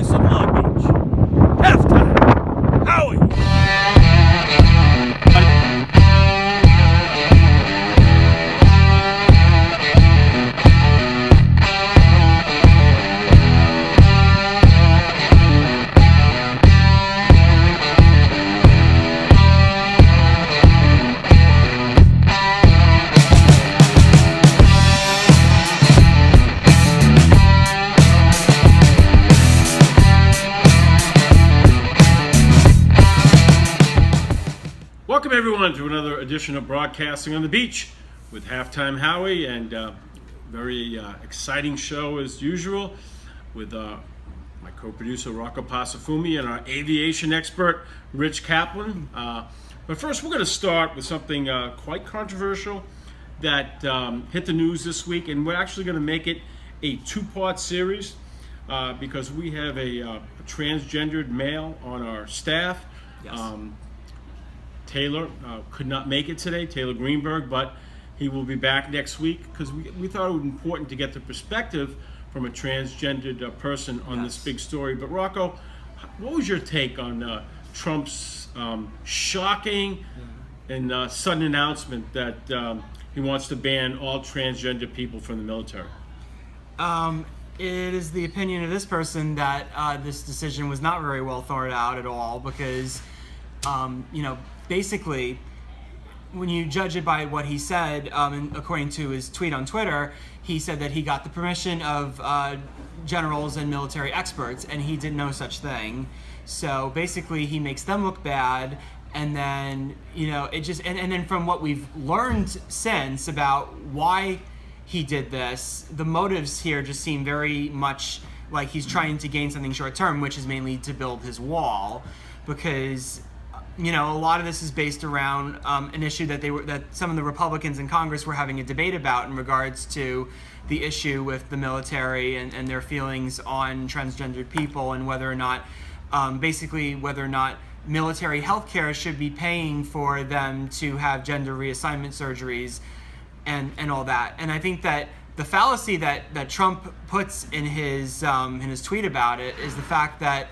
voice of Long Beach. Halftime, Howie. Welcome everyone to another edition of Broadcasting on the Beach with Halftime Howie, and very exciting show as usual with my co-producer Rocco Pasafumi and our aviation expert Rich Kaplan. But first we're going to start with something quite controversial that hit the news this week, and we're actually going to make it a two-part series because we have a transgendered male on our staff. Yes. Taylor could not make it today, Taylor Greenberg, but he will be back next week because we thought it was important to get the perspective from a transgendered person on this big story. But Rocco, what was your take on Trump's shocking and sudden announcement that he wants to ban all transgender people from the military? It is the opinion of this person that this decision was not very well thought out at all because, basically, when you judge it by what he said, and according to his tweet on Twitter, he said that he got the permission of generals and military experts, and he did no such thing. So basically, he makes them look bad, and then it just and then from what we've learned since about why he did this, the motives here just seem very much like he's trying to gain something short term, which is mainly to build his wall, because a lot of this is based around an issue that some of the Republicans in Congress were having a debate about in regards to the issue with the military and their feelings on transgendered people, and whether or not military health care should be paying for them to have gender reassignment surgeries and all that. And I think that the fallacy that Trump puts in his tweet about it is the fact that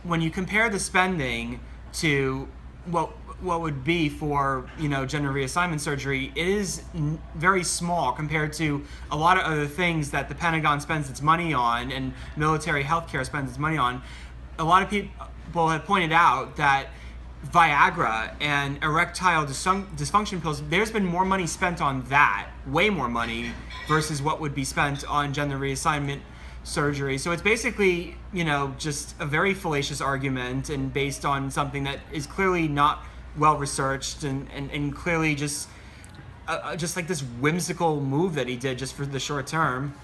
when you compare the spending to what would be for gender reassignment surgery, it is very small compared to a lot of other things that the Pentagon spends its money on and military healthcare spends its money on. A lot of people have pointed out that Viagra and erectile dysfunction pills, there's been more money spent on that, way more money, versus what would be spent on gender reassignment surgery. So it's basically, just a very fallacious argument and based on something that is clearly not well researched and clearly just like this whimsical move that he did just for the short term.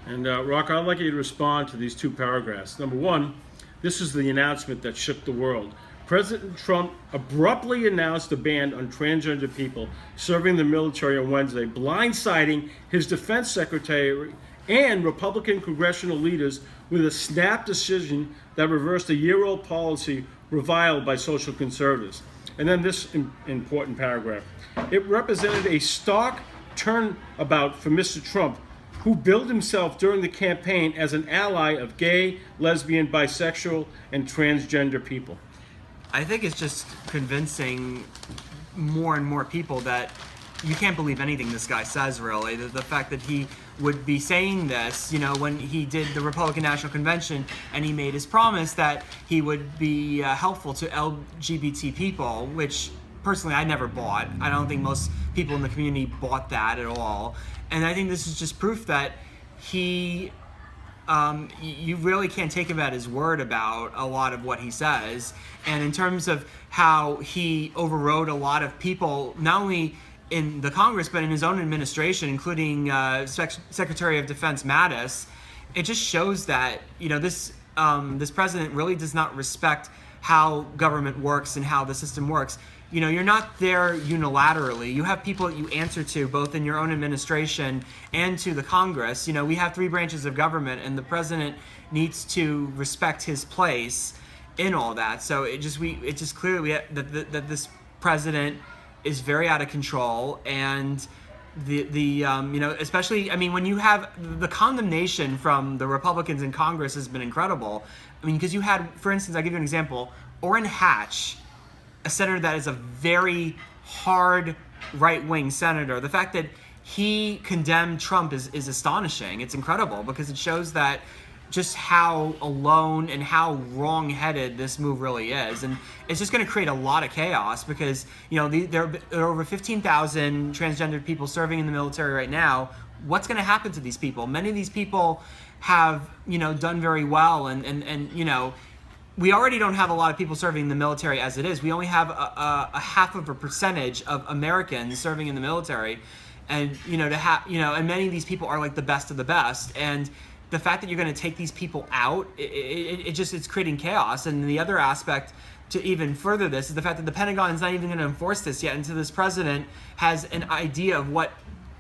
And Rock, I'd like you to respond to these two paragraphs. Number one, this is the announcement that shook the world. President Trump abruptly announced a ban on transgender people serving the military on Wednesday, blindsiding his defense secretary and Republican congressional leaders with a snap decision that reversed a year-old policy reviled by social conservatives. And then this important paragraph. It represented a stark turnabout for Mr. Trump, who billed himself during the campaign as an ally of gay, lesbian, bisexual, and transgender people. I think it's just convincing more and more people that you can't believe anything this guy says, really. The fact that he would be saying this, when he did the Republican National Convention and he made his promise that he would be helpful to LGBT people, which personally I never bought. I don't think most people in the community bought that at all. And I think this is just proof that you really can't take him at his word about a lot of what he says. And in terms of how he overrode a lot of people, not only in the Congress, but in his own administration, including Secretary of Defense Mattis, it just shows that this president really does not respect how government works and how the system works. You're not there unilaterally. You have people that you answer to, both in your own administration and to the Congress. We have three branches of government, and the president needs to respect his place in all that. So it just clearly that this president is very out of control, and especially, I mean, when you have the condemnation from the Republicans in Congress has been incredible. I mean, because you had, for instance, I'll give you an example, Orrin Hatch, a senator that is a very hard right-wing senator. The fact that he condemned Trump is astonishing. It's incredible because it shows that just how alone and how wrong-headed this move really is. And it's just going to create a lot of chaos because, there are over 15,000 transgendered people serving in the military right now. What's going to happen to these people? Many of these people have, done very well. And we already don't have a lot of people serving in the military as it is. We only have a half of a percentage of Americans serving in the military. And, and many of these people are like the best of the best. And the fact that you're going to take these people out, it's creating chaos. And the other aspect to even further this is the fact that the Pentagon is not even going to enforce this yet until this president has an idea of what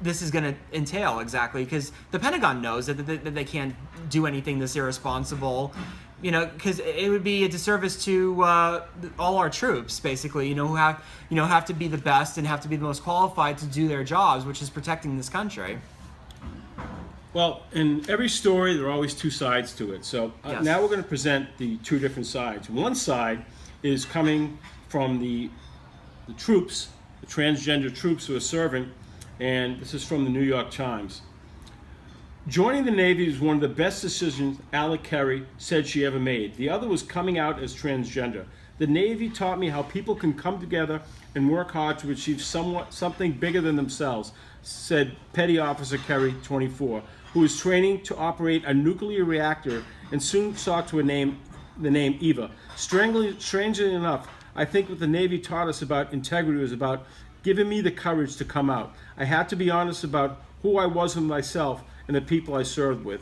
this is going to entail exactly. Because the Pentagon knows that they can't do anything this irresponsible, because it would be a disservice to all our troops, basically, who have to be the best and have to be the most qualified to do their jobs, which is protecting this country. Well, in every story, there are always two sides to it. So Yes. now we're going to present the two different sides. One side is coming from the troops, the transgender troops who are serving, and this is from the New York Times. Joining the Navy is one of the best decisions Alec Kerry said she ever made. The other was coming out as transgender. The Navy taught me how people can come together and work hard to achieve something bigger than themselves, said Petty Officer Kerry, 24, who was training to operate a nuclear reactor and soon sought to name the name Eva. Strangely enough, I think what the Navy taught us about integrity was about giving me the courage to come out. I had to be honest about who I was with myself and the people I served with.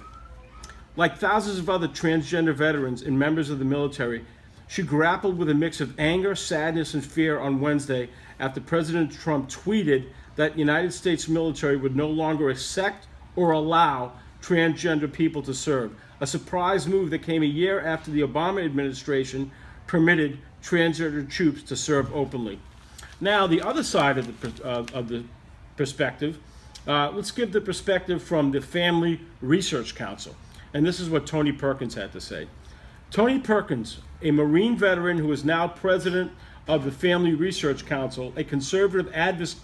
Like thousands of other transgender veterans and members of the military, she grappled with a mix of anger, sadness, and fear on Wednesday after President Trump tweeted that the United States military would no longer accept or allow transgender people to serve, a surprise move that came a year after the Obama administration permitted transgender troops to serve openly. Now, the other side of the perspective, let's give the perspective from the Family Research Council. And this is what Tony Perkins had to say. Tony Perkins, a Marine veteran who is now president of the Family Research Council, a conservative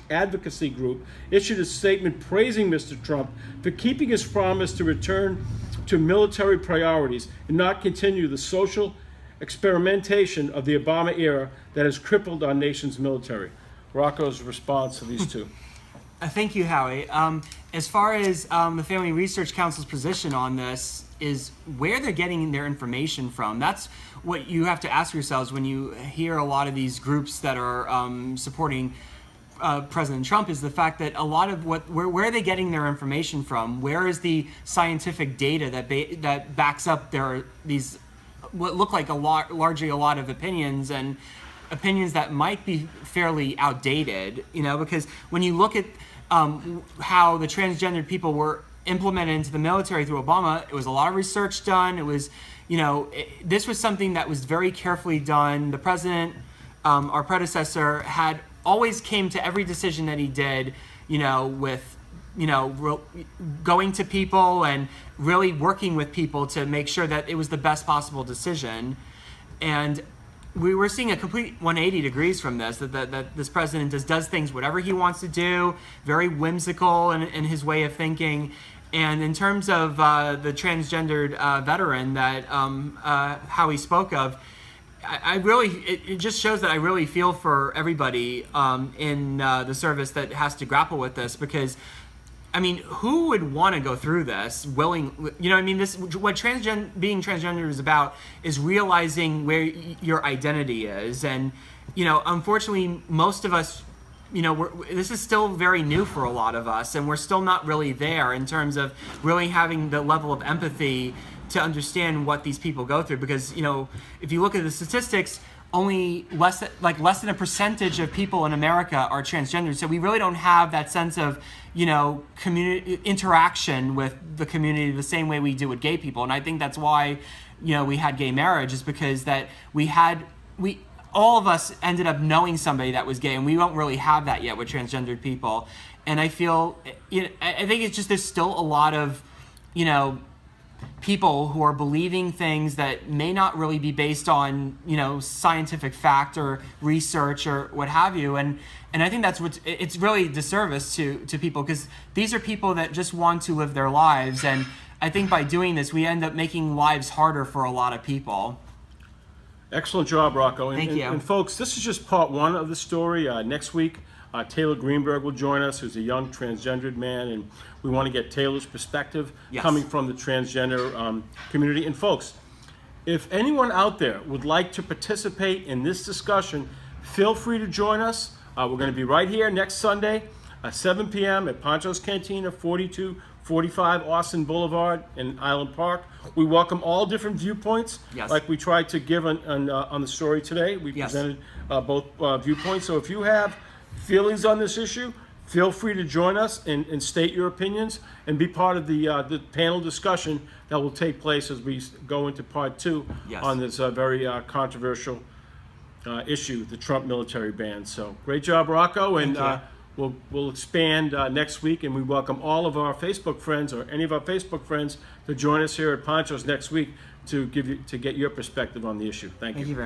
advocacy group, issued a statement praising Mr. Trump for keeping his promise to return to military priorities and not continue the social experimentation of the Obama era that has crippled our nation's military. Rocco's response to these two. Thank you, Howie. As far as the Family Research Council's position on this is where they're getting their information from. That's what you have to ask yourselves when you hear a lot of these groups that are supporting President Trump, is the fact that a lot of where are they getting their information from? Where is the scientific data that backs up these what look like largely a lot of opinions, and opinions that might be fairly outdated, because when you look at how the transgendered people were implemented into the military through Obama, it was a lot of research done. It was, this was something that was very carefully done. The president, our predecessor, had always came to every decision that he did, with, going to people and really working with people to make sure that it was the best possible decision. And we were seeing a complete 180 degrees from this, that this president just does things whatever he wants to do, very whimsical in his way of thinking. And in terms of the transgendered veteran that Howie spoke of, it just shows that I really feel for everybody in the service that has to grapple with this, because who would want to go through this willing? This what being transgender is about is realizing where your identity is, and unfortunately, most of us, this is still very new for a lot of us, and we're still not really there in terms of really having the level of empathy to understand what these people go through. Because if you look at the statistics, only less than a percentage of people in America are transgender. So we really don't have that sense of, community interaction with the community the same way we do with gay people. And I think that's why, we had gay marriage, is because that all of us ended up knowing somebody that was gay, and we don't really have that yet with transgendered people. And I feel, I think it's just there's still a lot of, people who are believing things that may not really be based on, scientific fact or research or what have you. And I think that's it's really disservice to people, because these are people that just want to live their lives. And I think by doing this, we end up making lives harder for a lot of people. Excellent job, Rocco. Thank you. And folks, this is just part one of the story. Next week, Taylor Greenberg will join us, who's a young transgendered man, and we want to get Taylor's perspective coming from the transgender community. And folks, if anyone out there would like to participate in this discussion, feel free to join us. We're going to be right here next Sunday at 7 p.m. at Pancho's Cantina, 4245 Austin Boulevard in Island Park. We welcome all different viewpoints, like we tried to give on the story today. We presented both viewpoints. So if you have feelings on this issue, feel free to join us and state your opinions and be part of the panel discussion that will take place as we go into part two on this very controversial issue, the Trump military ban. So great job, Rocco, and we'll expand next week, and we welcome all of our Facebook friends or any of our Facebook friends to join us here at Pancho's next week to get your perspective on the issue. Thank you.